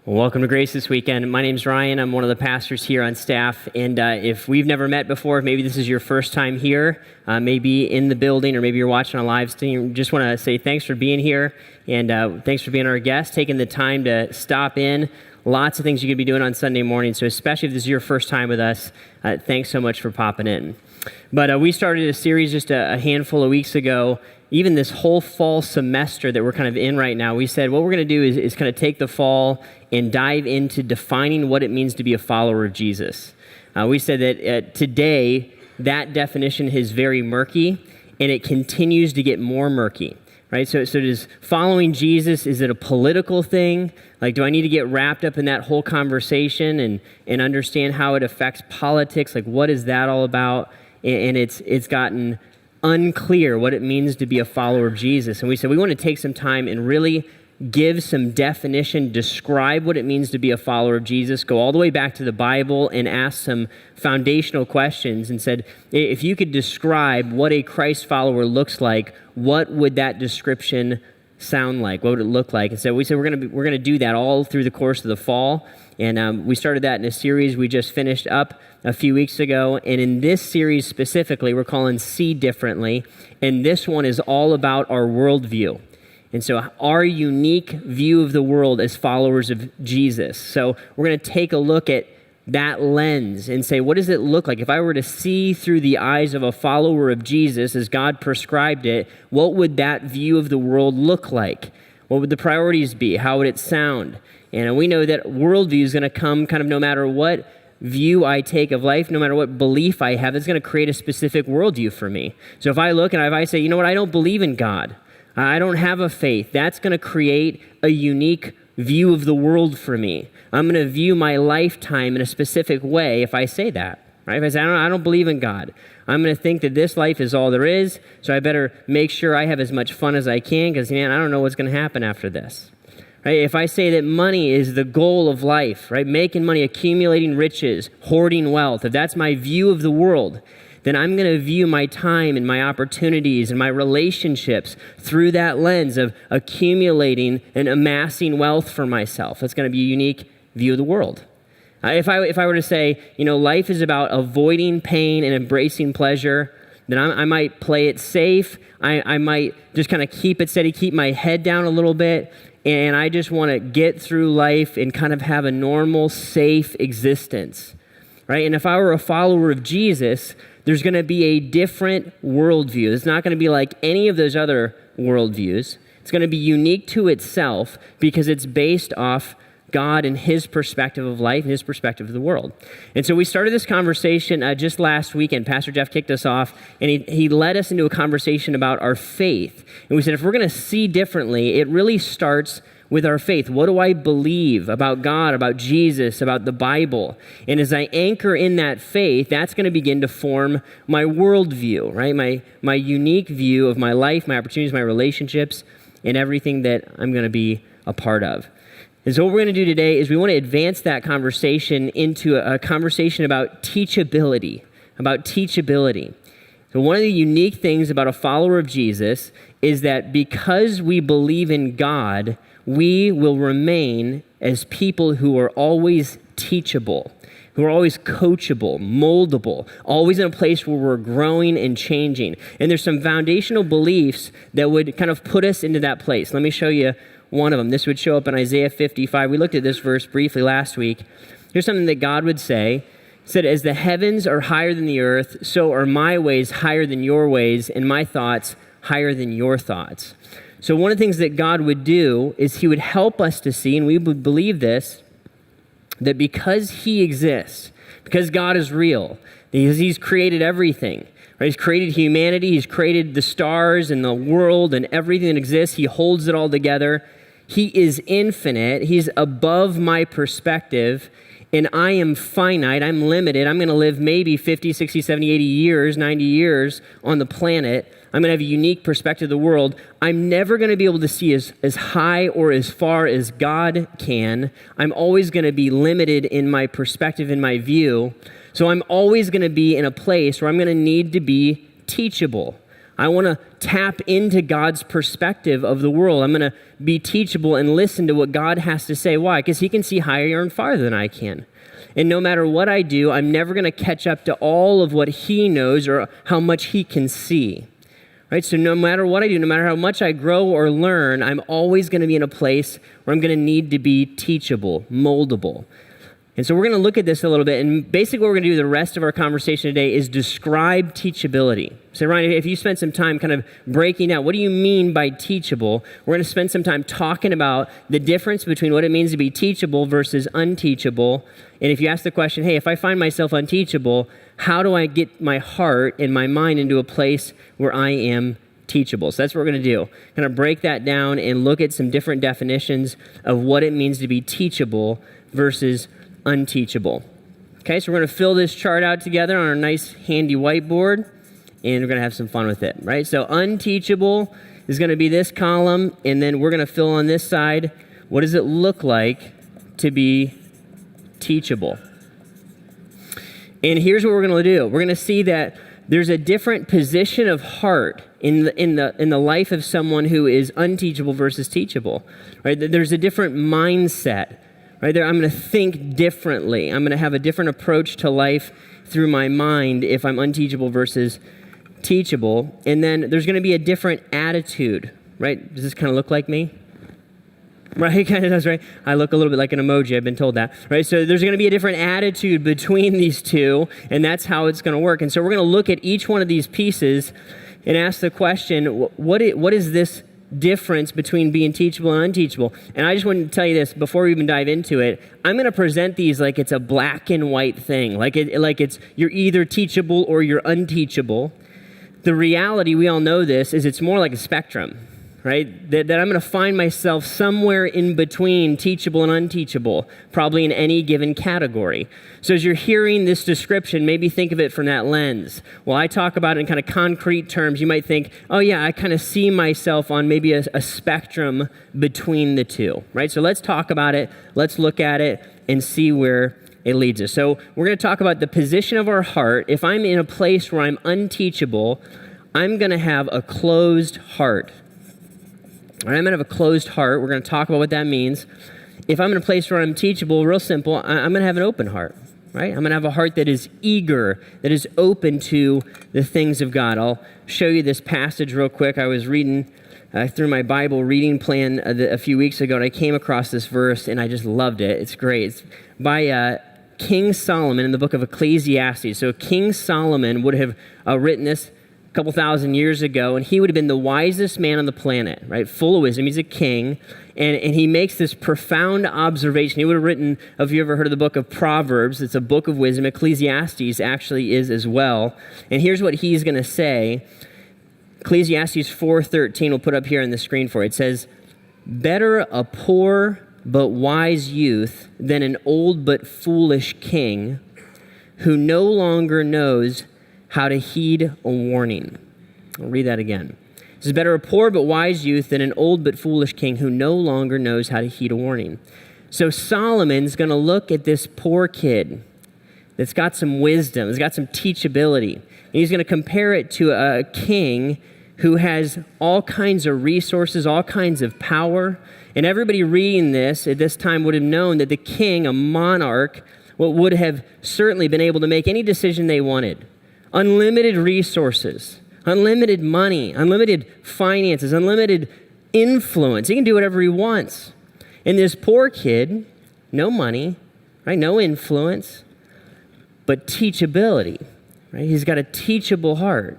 Well, welcome to Grace this weekend. My name's Ryan. I'm one of the pastors here on staff. And if we've never met before, maybe this is your first time here, maybe in the building, or maybe you're watching a live stream, just want to say thanks for being here. And thanks for being our guest, taking the time to stop in. Lots of things you could be doing on Sunday morning. So especially if this is your first time with us, thanks so much for popping in. But we started a series just a handful of weeks ago. Even this whole fall semester that we're kind of in right now, we said what we're going to do is kind of take the fall and dive into defining what it means to be a follower of Jesus. We said that today, that definition is very murky, and it continues to get more murky, right? So does following Jesus, is it a political thing? Like, do I need to get wrapped up in that whole conversation and understand how it affects politics? Like, what is that all about? And it's gotten unclear what it means to be a follower of Jesus. And we said we want to take some time and really give some definition, describe what it means to be a follower of Jesus, go all the way back to the Bible and ask some foundational questions and said, if you could describe what a Christ follower looks like, what would that description sound like? What would it look like? And so we said we're going to do that all through the course of the fall. And we started that in a series we just finished up a few weeks ago. And in this series specifically, we're calling See Differently. And this one is all about our worldview. And so our unique view of the world as followers of Jesus. So we're going to take a look at that lens and say, what does it look like? If I were to see through the eyes of a follower of Jesus as God prescribed it, what would that view of the world look like? What would the priorities be? How would it sound? And we know that worldview is going to come kind of no matter what view I take of life, no matter what belief I have, it's going to create a specific worldview for me. So if I look and if I say, you know what, I don't believe in God, I don't have a faith, that's going to create a unique view of the world for me. I'm going to view my lifetime in a specific way if I say that, right? If I say, I don't believe in God, I'm going to think that this life is all there is, so I better make sure I have as much fun as I can because, man, I don't know what's going to happen after this. Right? If I say that money is the goal of life, right? Making money, accumulating riches, hoarding wealth, if that's my view of the world, then I'm going to view my time and my opportunities and my relationships through that lens of accumulating and amassing wealth for myself. That's going to be a unique view of the world. If I were to say, life is about avoiding pain and embracing pleasure, then I might play it safe. I might just kind of keep it steady, keep my head down a little bit, and I just want to get through life and kind of have a normal, safe existence, right? And if I were a follower of Jesus, there's going to be a different worldview. It's not going to be like any of those other worldviews. It's going to be unique to itself because it's based off God and his perspective of life and his perspective of the world. And so we started this conversation just last weekend. Pastor Jeff kicked us off, and he led us into a conversation about our faith. And we said, if we're going to see differently, it really starts with our faith. What do I believe about God, about Jesus, about the Bible? And as I anchor in that faith, that's going to begin to form my worldview, right? My unique view of my life, my opportunities, my relationships, and everything that I'm going to be a part of. And so what we're going to do today is we want to advance that conversation into a conversation about teachability, So one of the unique things about a follower of Jesus is that because we believe in God, we will remain as people who are always teachable, who are always coachable, moldable, always in a place where we're growing and changing. And there's some foundational beliefs that would kind of put us into that place. Let me show you one of them. This would show up in Isaiah 55. We looked at this verse briefly last week. Here's something that God would say. He said, as the heavens are higher than the earth, so are my ways higher than your ways, and my thoughts higher than your thoughts. So one of the things that God would do is he would help us to see, and we would believe this, that because he exists, because God is real, because he's created everything, right? He's created humanity, he's created the stars and the world and everything that exists, he holds it all together. He is infinite, he's above my perspective, and I am finite, I'm limited. I'm going to live maybe 50, 60, 70, 80 years, 90 years on the planet. I'm going to have a unique perspective of the world. I'm never going to be able to see as high or as far as God can. I'm always going to be limited in my perspective, in my view. So I'm always going to be in a place where I'm going to need to be teachable. I want to tap into God's perspective of the world. I'm going to be teachable and listen to what God has to say. Why? Because he can see higher and farther than I can. And no matter what I do, I'm never going to catch up to all of what he knows or how much he can see. Right? So no matter what I do, no matter how much I grow or learn, I'm always going to be in a place where I'm going to need to be teachable, moldable. And so we're going to look at this a little bit. And basically what we're going to do the rest of our conversation today is describe teachability. So Ryan, if you spend some time kind of breaking down, what do you mean by teachable? We're going to spend some time talking about the difference between what it means to be teachable versus unteachable. And if you ask the question, hey, if I find myself unteachable, how do I get my heart and my mind into a place where I am teachable? So that's what we're going to do. Kind of break that down and look at some different definitions of what it means to be teachable versus unteachable. Okay, so we're going to fill this chart out together on our nice handy whiteboard, and we're going to have some fun with it, right? So unteachable is going to be this column, and then we're going to fill on this side, what does it look like to be teachable? And here's what we're going to do. We're going to see that there's a different position of heart in the life of someone who is unteachable versus teachable, right? There's a different mindset. Right there, I'm going to think differently. I'm going to have a different approach to life through my mind if I'm unteachable versus teachable. And then there's going to be a different attitude, right? Does this kind of look like me? Right, it kind of does, right? I look a little bit like an emoji, I've been told that, right? So there's going to be a different attitude between these two, and that's how it's going to work. And so we're going to look at each one of these pieces and ask the question, what is this difference between being teachable and unteachable? And I just wanted to tell you this before we even dive into it. I'm going to present these like it's a black and white thing, like it's you're either teachable or you're unteachable. The reality, we all know this, is it's more like a spectrum, right? That I'm going to find myself somewhere in between teachable and unteachable, probably in any given category. So as you're hearing this description, maybe think of it from that lens. While I talk about it in kind of concrete terms, you might think, oh yeah, I kind of see myself on maybe a spectrum between the two, right? So let's talk about it, let's look at it, and see where it leads us. So we're going to talk about the position of our heart. If I'm in a place where I'm unteachable, I'm going to have a closed heart. All right, I'm going to have a closed heart. We're going to talk about what that means. If I'm in a place where I'm teachable, real simple, I'm going to have an open heart, right? I'm going to have a heart that is eager, that is open to the things of God. I'll show you this passage real quick. I was reading through my Bible reading plan a few weeks ago, and I came across this verse, and I just loved it. It's great. It's by King Solomon in the book of Ecclesiastes. So King Solomon would have written this a couple thousand years ago, and he would have been the wisest man on the planet, right? Full of wisdom. He's a king, and he makes this profound observation. He would have written, if you ever heard of the book of Proverbs, it's a book of wisdom. Ecclesiastes actually is as well. And here's what he's going to say. Ecclesiastes 4:13, we'll put up here on the screen for you. It says, "Better a poor but wise youth than an old but foolish king who no longer knows how to heed a warning." I'll read that again. It says, "Better a poor but wise youth than an old but foolish king who no longer knows how to heed a warning." So Solomon's going to look at this poor kid that's got some wisdom, that's got some teachability, and he's going to compare it to a king who has all kinds of resources, all kinds of power. And everybody reading this at this time would have known that the king, a monarch, would have certainly been able to make any decision they wanted. Unlimited resources, unlimited money, unlimited finances, unlimited influence. He can do whatever he wants. And this poor kid, no money, right? No influence, but teachability, right? He's got a teachable heart.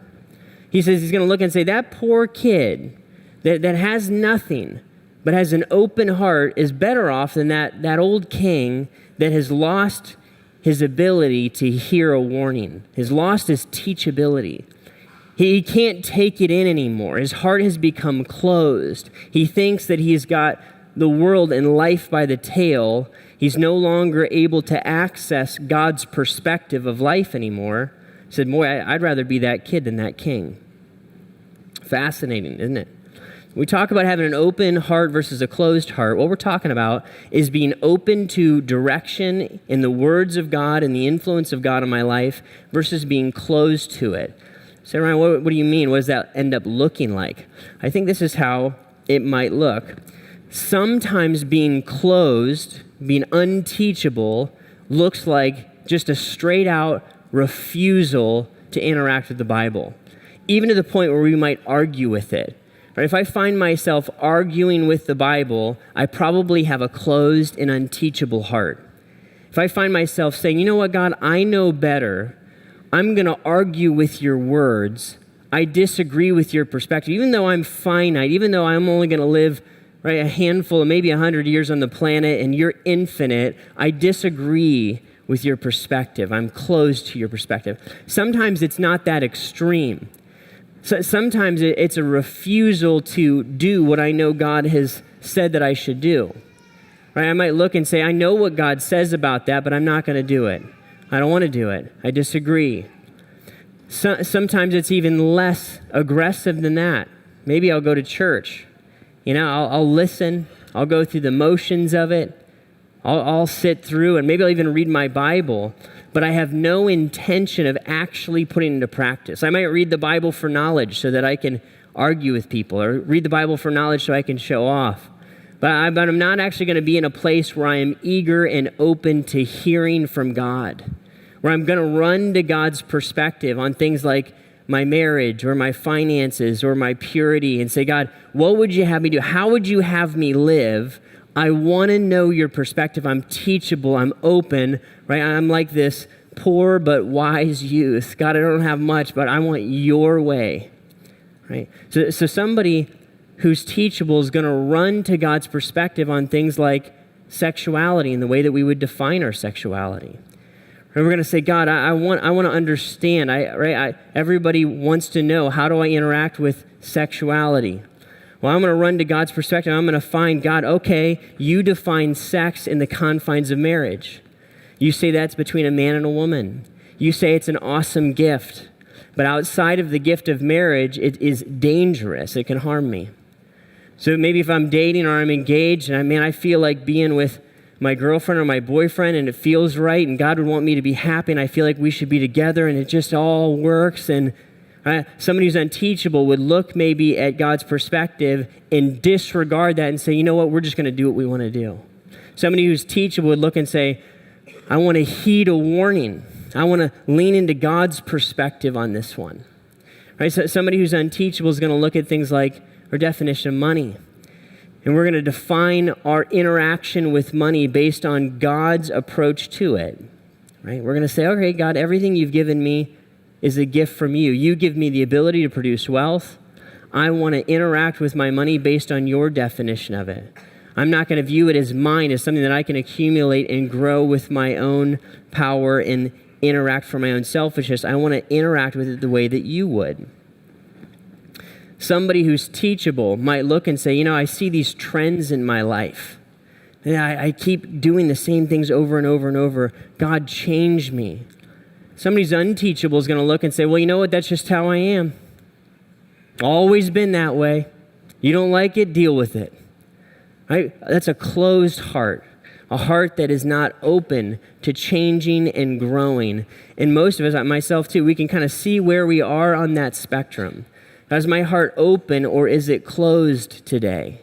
He says he's going to look and say, that poor kid that has nothing but has an open heart is better off than that old king that has lost his ability to hear a warning, has lost his teachability. He can't take it in anymore. His heart has become closed. He thinks that he's got the world and life by the tail. He's no longer able to access God's perspective of life anymore. He said, boy, I'd rather be that kid than that king. Fascinating, isn't it? We talk about having an open heart versus a closed heart. What we're talking about is being open to direction in the words of God and the influence of God in my life versus being closed to it. Say, Ryan, what do you mean? What does that end up looking like? I think this is how it might look. Sometimes being closed, being unteachable, looks like just a straight out refusal to interact with the Bible, even to the point where we might argue with it. Right? If I find myself arguing with the Bible, I probably have a closed and unteachable heart. If I find myself saying, you know what, God, I know better. I'm going to argue with your words. I disagree with your perspective. Even though I'm finite, even though I'm only going to live a handful, maybe 100 years on the planet, and you're infinite, I disagree with your perspective. I'm closed to your perspective. Sometimes it's not that extreme. So sometimes it's a refusal to do what I know God has said that I should do. Right? I might look and say, I know what God says about that, but I'm not going to do it. I don't want to do it. I disagree. Sometimes it's even less aggressive than that. Maybe I'll go to church. I'll listen. I'll go through the motions of it. I'll sit through, and maybe I'll even read my Bible, but I have no intention of actually putting it into practice. I might read the Bible for knowledge so that I can argue with people, or read the Bible for knowledge so I can show off. But I'm not actually going to be in a place where I am eager and open to hearing from God, where I'm going to run to God's perspective on things like my marriage or my finances or my purity and say, God, what would you have me do? How would you have me live? I want to know your perspective. I'm teachable. I'm open, right? I'm like this poor but wise youth. God, I don't have much, but I want your way, right? So somebody who's teachable is going to run to God's perspective on things like sexuality and the way that we would define our sexuality. And we're going to say, God, I want to understand. Everybody wants to know, how do I interact with sexuality? Well, I'm going to run to God's perspective. I'm going to find, God, okay, you define sex in the confines of marriage. You say that's between a man and a woman. You say it's an awesome gift. But outside of the gift of marriage, it is dangerous. It can harm me. So maybe if I'm dating or I'm engaged and I feel like being with my girlfriend or my boyfriend and it feels right and God would want me to be happy and I feel like we should be together and it just all works, and somebody who's unteachable would look maybe at God's perspective and disregard that and say, you know what, we're just going to do what we want to do. Somebody who's teachable would look and say, I want to heed a warning. I want to lean into God's perspective on this one. Right? So somebody who's unteachable is going to look at things like our definition of money. And we're going to define our interaction with money based on God's approach to it. Right? We're going to say, okay, God, everything you've given me is a gift from you. You give me the ability to produce wealth. I want to interact with my money based on your definition of it. I'm not going to view it as mine, as something that I can accumulate and grow with my own power and interact for my own selfishness. I want to interact with it the way that you would. Somebody who's teachable might look and say, I see these trends in my life. And I keep doing the same things over and over and over. God, change me. Somebody who's unteachable is going to look and say, well, you know what? That's just how I am. Always been that way. You don't like it? Deal with it. Right? That's a closed heart, a heart that is not open to changing and growing. And most of us, myself too, we can kind of see where we are on that spectrum. Is my heart open or is it closed today?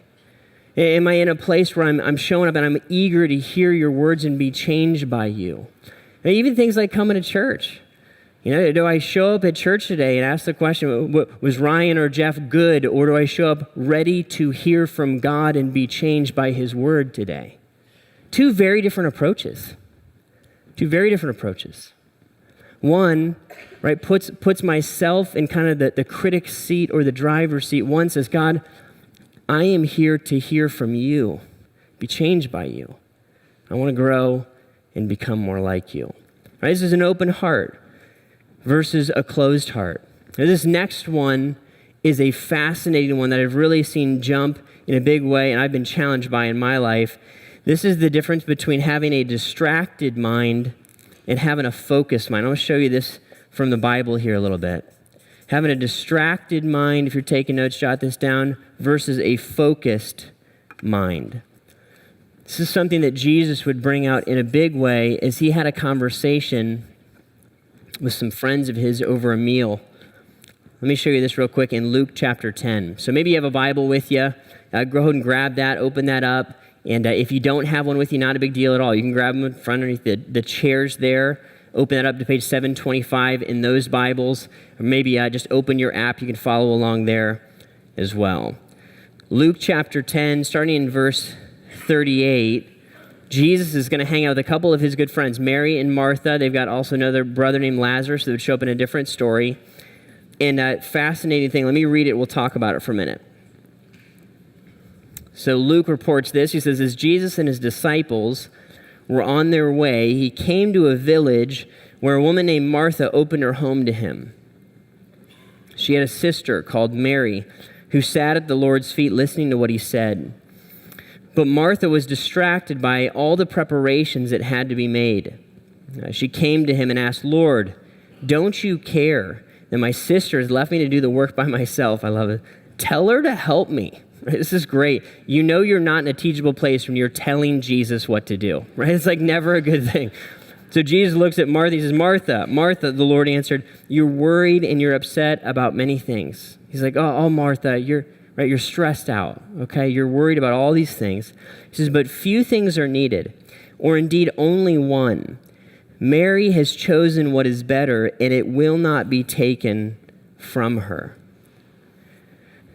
Am I in a place where I'm showing up and I'm eager to hear your words and be changed by you? And even things like coming to church. Do I show up at church today and ask the question, was Ryan or Jeff good? Or do I show up ready to hear from God and be changed by his word today? Two very different approaches. One, right, puts myself in kind of the critic's seat or the driver's seat. One says, God, I am here to hear from you, be changed by you. I want to grow and become more like you. Right, this is an open heart versus a closed heart. Now, this next one is a fascinating one that I've really seen jump in a big way and I've been challenged by in my life. This is the difference between having a distracted mind and having a focused mind. I'm going to show you this from the Bible here a little bit. Having a distracted mind, if you're taking notes, jot this down, versus a focused mind. This is something that Jesus would bring out in a big way as he had a conversation with some friends of his over a meal. Let me show you this real quick in Luke chapter 10. So maybe you have a Bible with you. Go ahead and grab that, open that up. And if you don't have one with you, not a big deal at all. You can grab them in front underneath the chairs there. Open that up to page 725 in those Bibles. Or maybe just open your app. You can follow along there as well. Luke chapter 10, starting in verse 38, Jesus is going to hang out with a couple of his good friends, Mary and Martha. They've got also another brother named Lazarus that would show up in a different story. And a fascinating thing, let me read it. We'll talk about it for a minute. So Luke reports this. He says, as Jesus and his disciples were on their way, he came to a village where a woman named Martha opened her home to him. She had a sister called Mary who sat at the Lord's feet listening to what he said. But Martha was distracted by all the preparations that had to be made. She came to him and asked, Lord, don't you care that my sister has left me to do the work by myself? I love it. Tell her to help me. Right? This is great. You know you're not in a teachable place when you're telling Jesus what to do. Right? It's like never a good thing. So Jesus looks at Martha. He says, Martha, Martha, the Lord answered, you're worried and you're upset about many things. He's like, oh Martha, you're stressed out. Okay, you're worried about all these things. He says, but few things are needed, or indeed only one. Mary has chosen what is better, and it will not be taken from her.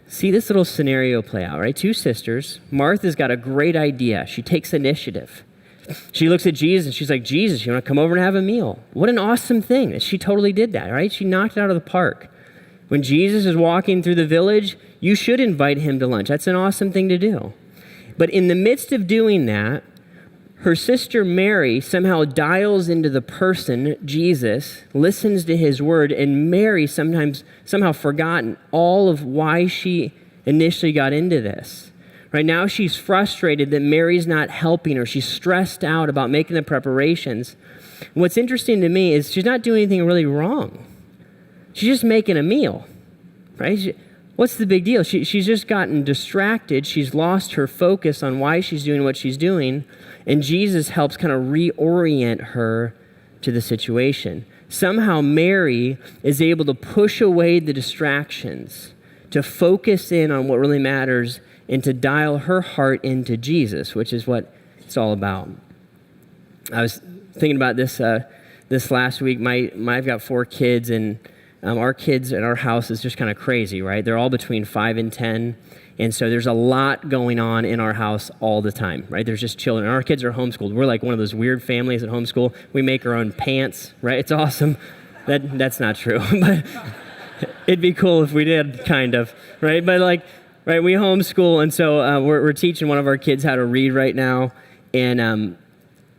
See this little scenario play out, right? Two sisters. Martha's got a great idea. She takes initiative. She looks at Jesus, and she's like, Jesus, you want to come over and have a meal? What an awesome thing. She totally did that, right? She knocked it out of the park. When Jesus is walking through the village, you should invite him to lunch. That's an awesome thing to do. But in the midst of doing that, her sister Mary somehow dials into the person, Jesus, listens to his word, and Mary somehow forgotten all of why she initially got into this. Right now she's frustrated that Mary's not helping her. She's stressed out about making the preparations. And what's interesting to me is she's not doing anything really wrong. She's just making a meal, right? What's the big deal? She's just gotten distracted. She's lost her focus on why she's doing what she's doing. And Jesus helps kind of reorient her to the situation. Somehow Mary is able to push away the distractions, to focus in on what really matters, and to dial her heart into Jesus, which is what it's all about. I was thinking about this last week. I've got 4 kids, and our kids at our house is just kind of crazy, right? They're all between 5 and 10. And so there's a lot going on in our house all the time, right? There's just children. Our kids are homeschooled. We're like one of those weird families at homeschool. We make our own pants, right? It's awesome. That's not true, but it'd be cool if we did, kind of, right? But right, we homeschool, and so we're teaching one of our kids how to read right now. And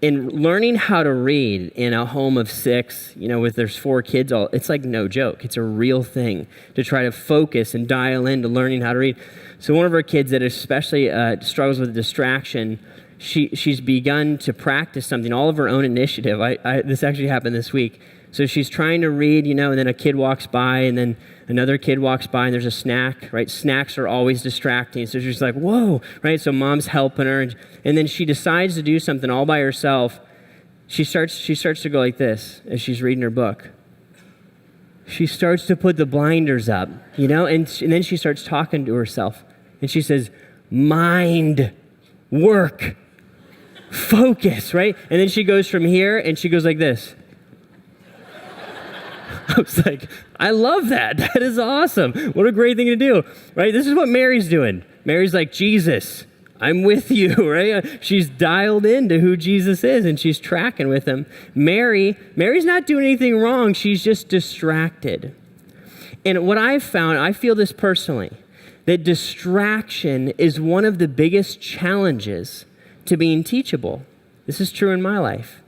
in learning how to read in a home of 6, with there's 4 kids, it's like no joke. It's a real thing to try to focus and dial into learning how to read. So one of our kids that especially struggles with distraction, she's begun to practice something, all of her own initiative. This actually happened this week. So she's trying to read, and then a kid walks by, and then another kid walks by, and there's a snack, right? Snacks are always distracting. So she's like, whoa, right? So mom's helping her, and then she decides to do something all by herself. She starts to go like this as she's reading her book. She starts to put the blinders up, and then she starts talking to herself. And she says, mind, work, focus, right? And then she goes from here, and she goes like this. I was like, I love that. That is awesome. What a great thing to do, right? This is what Mary's doing. Mary's like, Jesus, I'm with you, right? She's dialed into who Jesus is, and she's tracking with him. Mary's not doing anything wrong. She's just distracted. And what I've found, I feel this personally, that distraction is one of the biggest challenges to being teachable. This is true in my life.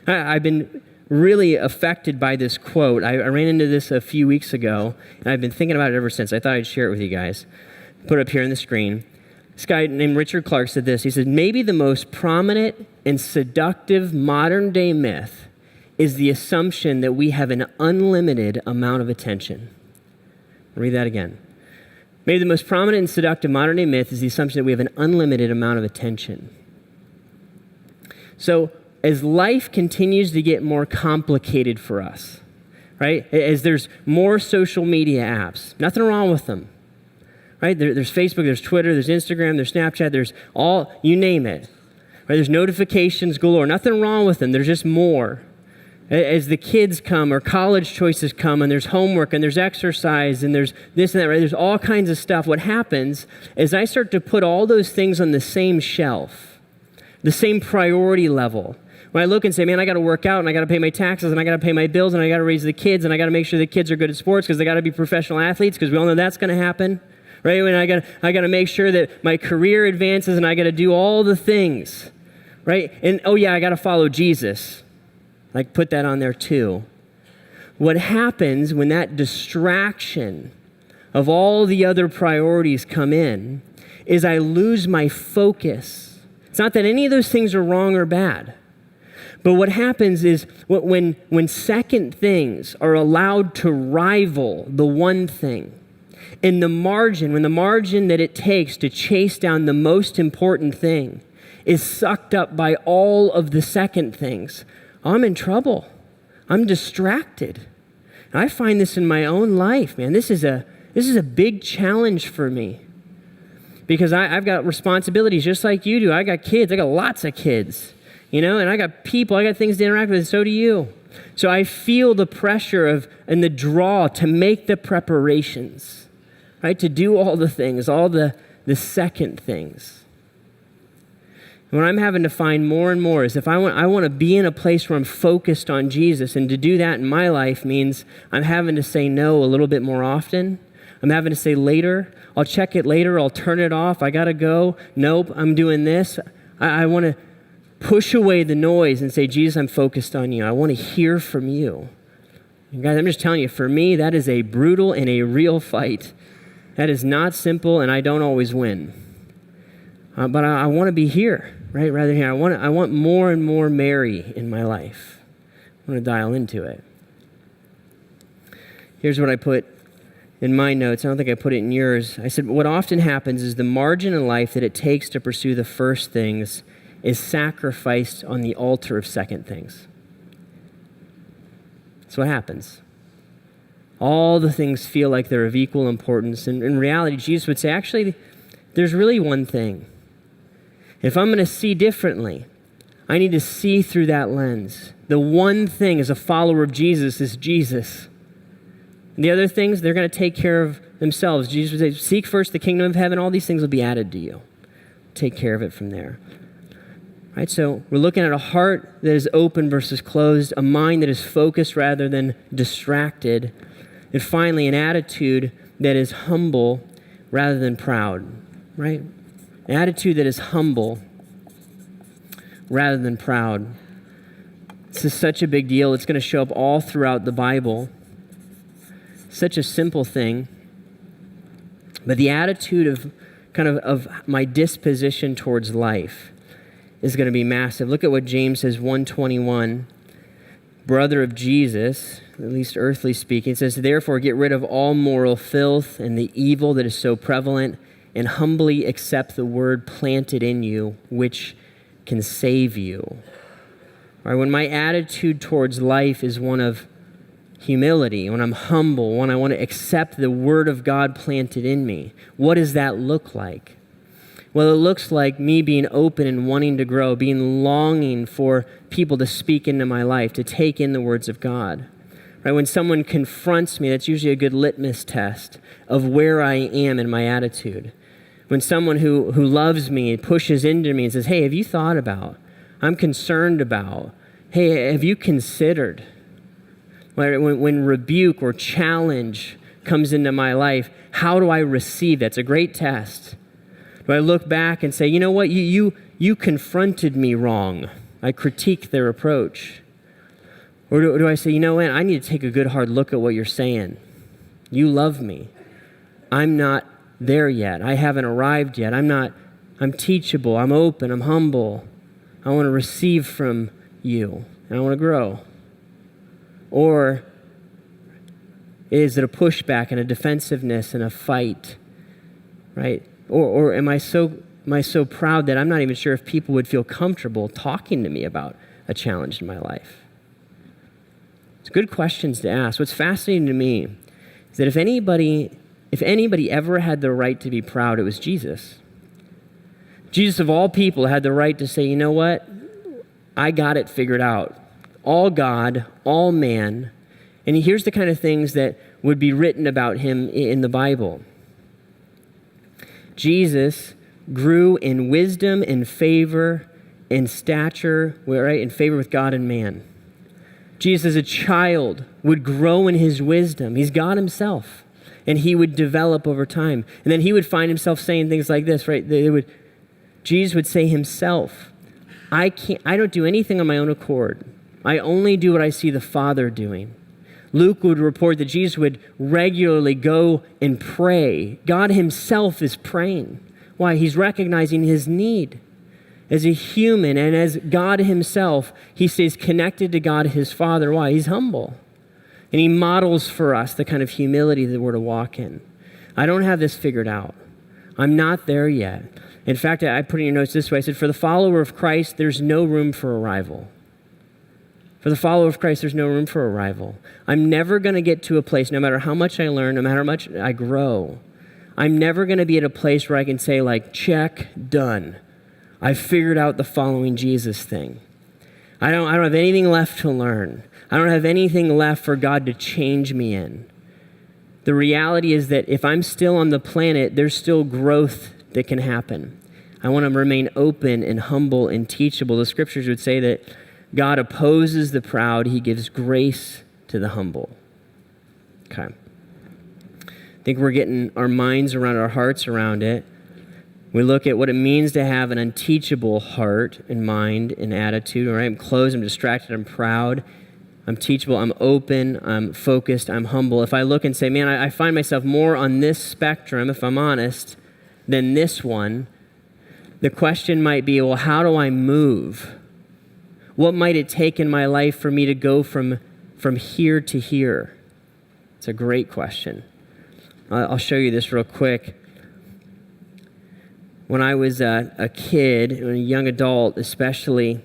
I've been really affected by this quote. I ran into this a few weeks ago, and I've been thinking about it ever since. I thought I'd share it with you guys. Put it up here on the screen. This guy named Richard Clark said this. He said, maybe the most prominent and seductive modern-day myth is the assumption that we have an unlimited amount of attention. I'll read that again. Maybe the most prominent and seductive modern-day myth is the assumption that we have an unlimited amount of attention. So as life continues to get more complicated for us, right? As there's more social media apps, nothing wrong with them, right? There's Facebook, there's Twitter, there's Instagram, there's Snapchat, there's all, you name it, right? There's notifications galore, nothing wrong with them, there's just more. As the kids come or college choices come and there's homework and there's exercise and there's this and that, right? There's all kinds of stuff. What happens is I start to put all those things on the same shelf, the same priority level. When I look and say, man, I got to work out and I got to pay my taxes and I got to pay my bills and I got to raise the kids and I got to make sure the kids are good at sports because they got to be professional athletes because we all know that's going to happen, right? When I got to make sure that my career advances and I got to do all the things, right? And oh yeah, I got to follow Jesus. Like put that on there too. What happens when that distraction of all the other priorities come in is I lose my focus. It's not that any of those things are wrong or bad. But what happens is when second things are allowed to rival the one thing, in the margin, when the margin that it takes to chase down the most important thing is sucked up by all of the second things, I'm in trouble. I'm distracted. I find this in my own life, man. This is a big challenge for me because I've got responsibilities just like you do. I got kids. I got lots of kids, and I got people. I got things to interact with, and so do you. So I feel the pressure and the draw to make the preparations, right? To do all the things, all the second things. What I'm having to find more and more is if I want to be in a place where I'm focused on Jesus, and to do that in my life means I'm having to say no a little bit more often. I'm having to say later. I'll check it later. I'll turn it off. I got to go. Nope, I'm doing this. I want to push away the noise and say, Jesus, I'm focused on you. I want to hear from you. And guys, I'm just telling you, for me, that is a brutal and a real fight. That is not simple, and I don't always win. But I want to be here. Right, rather than here. I want more and more Mary in my life. I want to dial into it. Here's what I put in my notes. I don't think I put it in yours. I said, what often happens is the margin in life that it takes to pursue the first things is sacrificed on the altar of second things. That's what happens. All the things feel like they're of equal importance. And in reality, Jesus would say, actually, there's really one thing. If I'm going to see differently, I need to see through that lens. The one thing as a follower of Jesus is Jesus. And the other things, they're going to take care of themselves. Jesus would say, seek first the kingdom of heaven. All these things will be added to you. Take care of it from there. Right, so we're looking at a heart that is open versus closed, a mind that is focused rather than distracted, and finally an attitude that is humble rather than proud, right? An attitude that is humble rather than proud. This is such a big deal. It's going to show up all throughout the Bible. Such a simple thing. But the attitude of my disposition towards life is going to be massive. Look at what James says, 1:21. Brother of Jesus, at least earthly speaking, says, therefore get rid of all moral filth and the evil that is so prevalent, and humbly accept the word planted in you, which can save you. All right, when my attitude towards life is one of humility, when I'm humble, when I want to accept the word of God planted in me, what does that look like? Well, it looks like me being open and wanting to grow, being longing for people to speak into my life, to take in the words of God. Right? When someone confronts me, that's usually a good litmus test of where I am in my attitude. When someone who loves me pushes into me and says, hey, have you thought about? I'm concerned about. Hey, have you considered? When rebuke or challenge comes into my life, how do I receive that? It's a great test. Do I look back and say, you know what, you confronted me wrong. I critique their approach. Or do I say, you know what, I need to take a good hard look at what you're saying. You love me. I'm not there yet. I haven't arrived yet. I'm teachable. I'm open. I'm humble. I want to receive from you, and I want to grow. Or is it a pushback and a defensiveness and a fight, right? Or am I so proud that I'm not even sure if people would feel comfortable talking to me about a challenge in my life? It's good questions to ask. What's fascinating to me is that if anybody ever had the right to be proud, it was Jesus. Jesus, of all people, had the right to say, you know what? I got it figured out. All God, all man. And here's the kind of things that would be written about him in the Bible. Jesus grew in wisdom and favor and stature, right, in favor with God and man. Jesus as a child would grow in his wisdom. He's God himself. And he would develop over time. And then he would find himself saying things like this, right? Jesus would say himself, I don't do anything on my own accord. I only do what I see the Father doing. Luke would report that Jesus would regularly go and pray. God himself is praying. Why? He's recognizing his need. As a human and as God himself, he stays connected to God, his Father. Why? He's humble. And he models for us the kind of humility that we're to walk in. I don't have this figured out. I'm not there yet. In fact, I put in your notes this way. I said, for the follower of Christ, there's no room for a rival. For the follower of Christ, there's no room for a rival. I'm never going to get to a place, no matter how much I learn, no matter how much I grow, I'm never going to be at a place where I can say, like, check, done. I figured out the following Jesus thing. I don't have anything left to learn. I don't have anything left for God to change me in. The reality is that if I'm still on the planet, there's still growth that can happen. I want to remain open and humble and teachable. The scriptures would say that God opposes the proud. He gives grace to the humble. Okay. I think we're getting our minds around, our hearts around it. We look at what it means to have an unteachable heart and mind and attitude. All right, I'm closed, I'm distracted, I'm proud, I'm teachable, I'm open, I'm focused, I'm humble. If I look and say, man, I find myself more on this spectrum, if I'm honest, than this one, the question might be, well, how do I move? What might it take in my life for me to go from here to here? It's a great question. I'll show you this real quick. When I was a kid, a young adult especially,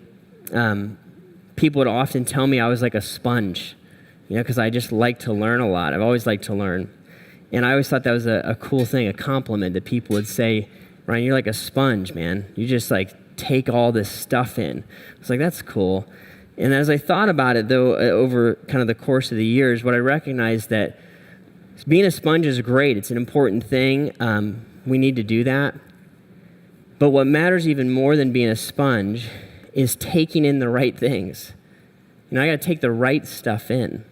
people would often tell me I was like a sponge, because I just like to learn a lot. I've always liked to learn. And I always thought that was a cool thing, a compliment that people would say, Ryan, you're like a sponge, man. You just like take all this stuff in. I was like, that's cool. And as I thought about it, though, over kind of the course of the years, what I recognized that being a sponge is great. It's an important thing. We need to do that. But what matters even more than being a sponge is taking in the right things. I got to take the right stuff in.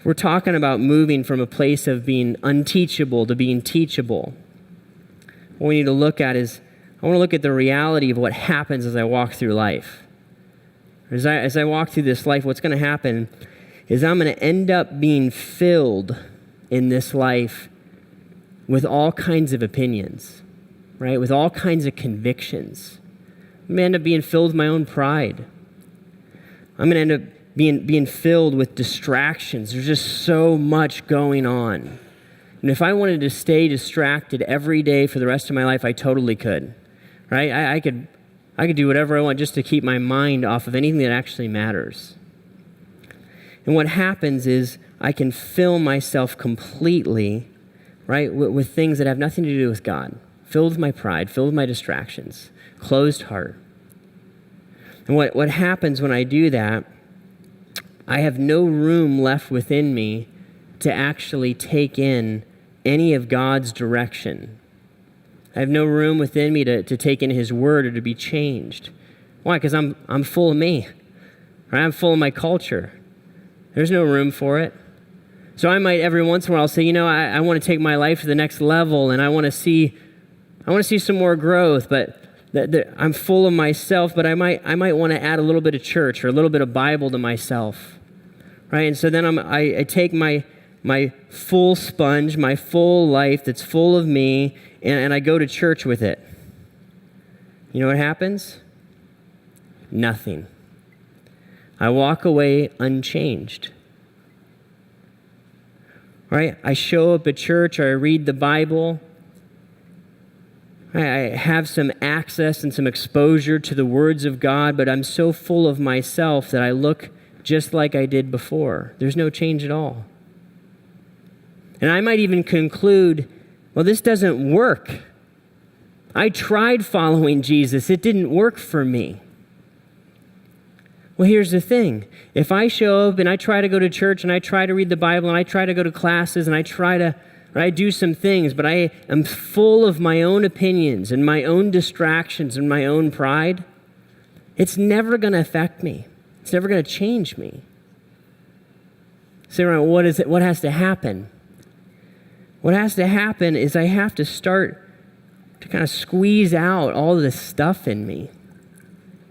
We're talking about moving from a place of being unteachable to being teachable. What we need to look at is, I want to look at the reality of what happens as I walk through life. As I walk through this life, what's going to happen is I'm going to end up being filled in this life with all kinds of opinions. Right, with all kinds of convictions. I'm going to end up being filled with my own pride. I'm going to end up being filled with distractions. There's just so much going on. And if I wanted to stay distracted every day for the rest of my life, I totally could. Right? I could do whatever I want just to keep my mind off of anything that actually matters. And what happens is I can fill myself completely, right, with things that have nothing to do with God. Filled with my pride, filled with my distractions, closed heart. And what happens when I do that, I have no room left within me to actually take in any of God's direction. I have no room within me to take in his word or to be changed. Why? Because I'm full of me. Right? I'm full of my culture. There's no room for it. So I might every once in a while say, I want to take my life to the next level and I want to see some more growth, but I'm full of myself, but I might want to add a little bit of church or a little bit of Bible to myself, right? And so then I take my full sponge, my full life that's full of me, and I go to church with it. You know what happens? Nothing. I walk away unchanged. Right? I show up at church, or I read the Bible. I have some access and some exposure to the words of God, but I'm so full of myself that I look just like I did before. There's no change at all. And I might even conclude, well, this doesn't work. I tried following Jesus. It didn't work for me. Well, here's the thing. If I show up and I try to go to church and I try to read the Bible and I try to go to classes and I do some things, but I am full of my own opinions and my own distractions and my own pride, it's never going to affect me. It's never going to change me. So what has to happen? What has to happen is I have to start to kind of squeeze out all this stuff in me.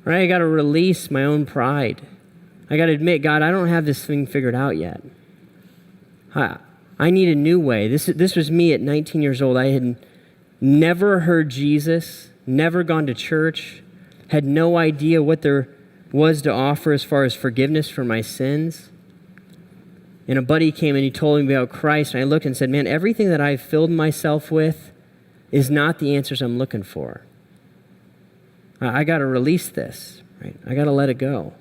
Right? I got to release my own pride. I got to admit, God, I don't have this thing figured out yet. I need a new way. This was me at 19 years old. I had never heard Jesus, never gone to church, had no idea what there was to offer as far as forgiveness for my sins. And a buddy came and he told me about Christ, and I looked and said, man, everything that I've filled myself with is not the answers I'm looking for. I got to release this, right? I got to let it go.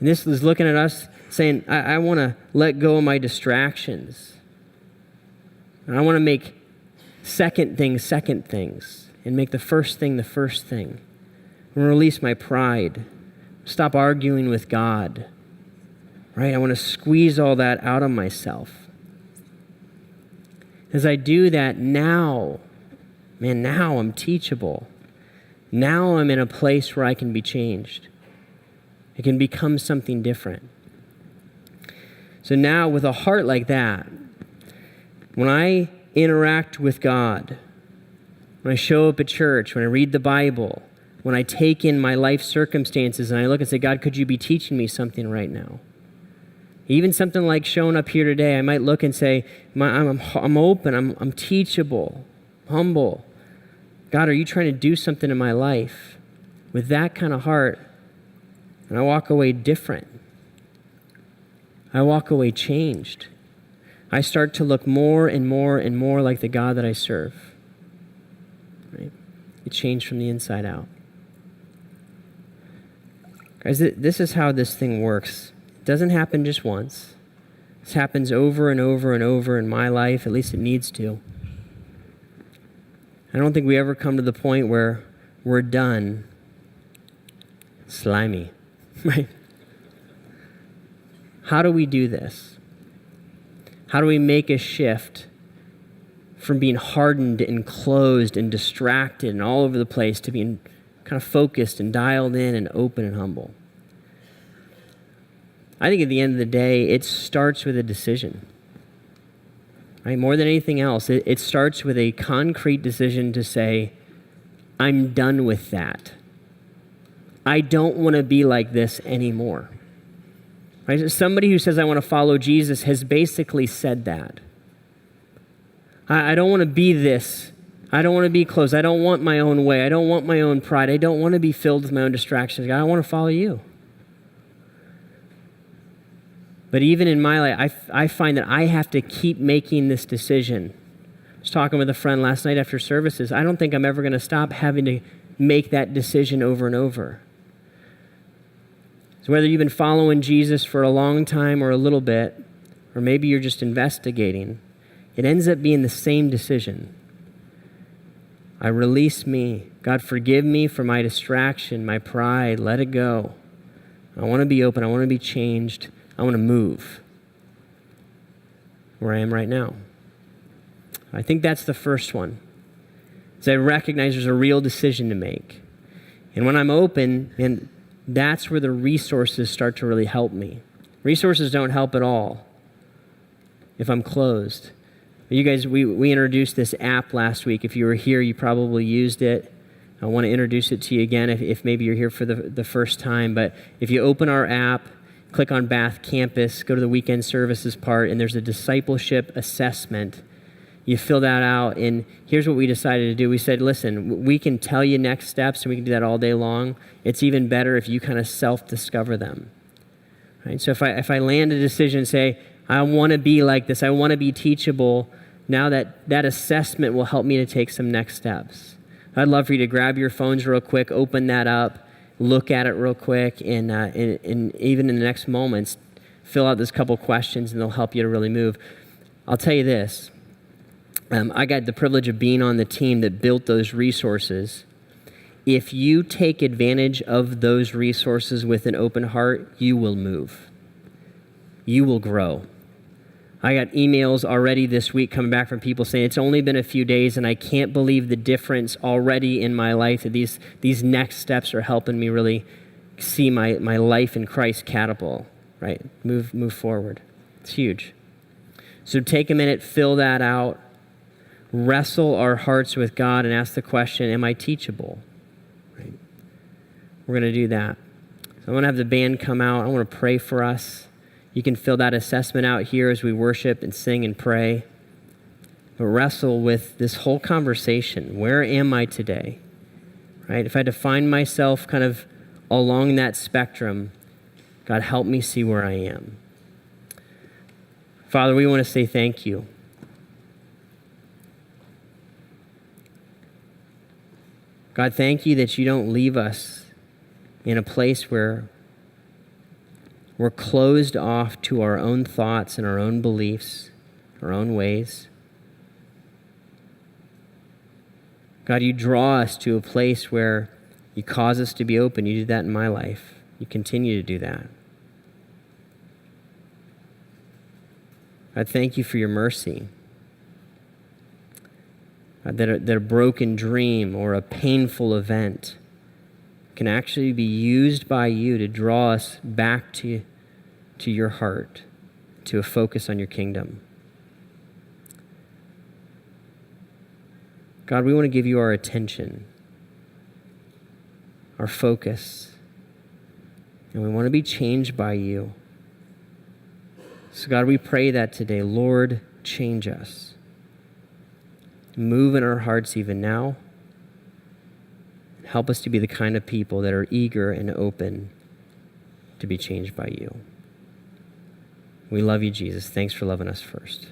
And this is looking at us saying, I want to let go of my distractions. And I want to make second things, and make the first thing the first thing. I want to release my pride. Stop arguing with God, right? I want to squeeze all that out of myself. As I do that now I'm teachable. Now I'm in a place where I can be changed. I can become something different. So now with a heart like that, when I interact with God, when I show up at church, when I read the Bible, when I take in my life circumstances and I look and say, God, could you be teaching me something right now? Even something like showing up here today, I might look and say, I'm open, I'm teachable, humble. God, are you trying to do something in my life? With that kind of heart, and I walk away different. I walk away changed. I start to look more and more and more like the God that I serve. Right? It changed from the inside out. Guys, this is how this thing works. It doesn't happen just once. This happens over and over and over in my life, at least it needs to. I don't think we ever come to the point where we're done slimy, right? How do we do this? How do we make a shift from being hardened and closed and distracted and all over the place to being kind of focused and dialed in and open and humble? I think at the end of the day, it starts with a decision. Right? More than anything else, it starts with a concrete decision to say, I'm done with that. I don't want to be like this anymore. Right? Somebody who says, I want to follow Jesus has basically said that. I don't want to be this. I don't want to be closed. I don't want my own way. I don't want my own pride. I don't want to be filled with my own distractions. God, I want to follow you. But even in my life, I find that I have to keep making this decision. I was talking with a friend last night after services. I don't think I'm ever going to stop having to make that decision over and over. So whether you've been following Jesus for a long time or a little bit, or maybe you're just investigating, it ends up being the same decision. I release me. God, forgive me for my distraction, my pride. Let it go. I want to be open. I want to be changed. I want to move where I am right now. I think that's the first one. So I recognize there's a real decision to make. And when I'm open, and that's where the resources start to really help me. Resources don't help at all if I'm closed. You guys, we introduced this app last week. If you were here, you probably used it. I want to introduce it to you again if maybe you're here for the first time. But if you open our app, click on Bath Campus, go to the weekend services part, and there's a discipleship assessment. You fill that out, and here's what we decided to do. We said, listen, we can tell you next steps, and we can do that all day long. It's even better if you kind of self-discover them. Right? So if I land a decision, say, I want to be like this, I want to be teachable, now that assessment will help me to take some next steps. I'd love for you to grab your phones real quick, open that up, look at it real quick, and even in the next moments, fill out this couple questions, and they'll help you to really move. I'll tell you this. I got the privilege of being on the team that built those resources. If you take advantage of those resources with an open heart, you will move. You will grow. I got emails already this week coming back from people saying, it's only been a few days and I can't believe the difference already in my life, that these next steps are helping me really see my life in Christ catapult, right? Move forward. It's huge. So take a minute, fill that out, wrestle our hearts with God and ask the question, am I teachable? Right? We're going to do that. So I'm going to have the band come out. I want to pray for us. You can fill that assessment out here as we worship and sing and pray. But wrestle with this whole conversation. Where am I today? Right? If I had to find myself kind of along that spectrum, God, help me see where I am. Father, we want to say thank you. God, thank you that you don't leave us in a place where we're closed off to our own thoughts and our own beliefs, our own ways. God, you draw us to a place where you cause us to be open. You did that in my life. You continue to do that. God, thank you for your mercy. God, that a broken dream or a painful event can actually be used by you to draw us back to your heart, to a focus on your kingdom. God, we want to give you our attention, our focus, and we want to be changed by you. So God, we pray that today, Lord, change us. Move in our hearts even now. Help us to be the kind of people that are eager and open to be changed by you. We love you, Jesus. Thanks for loving us first.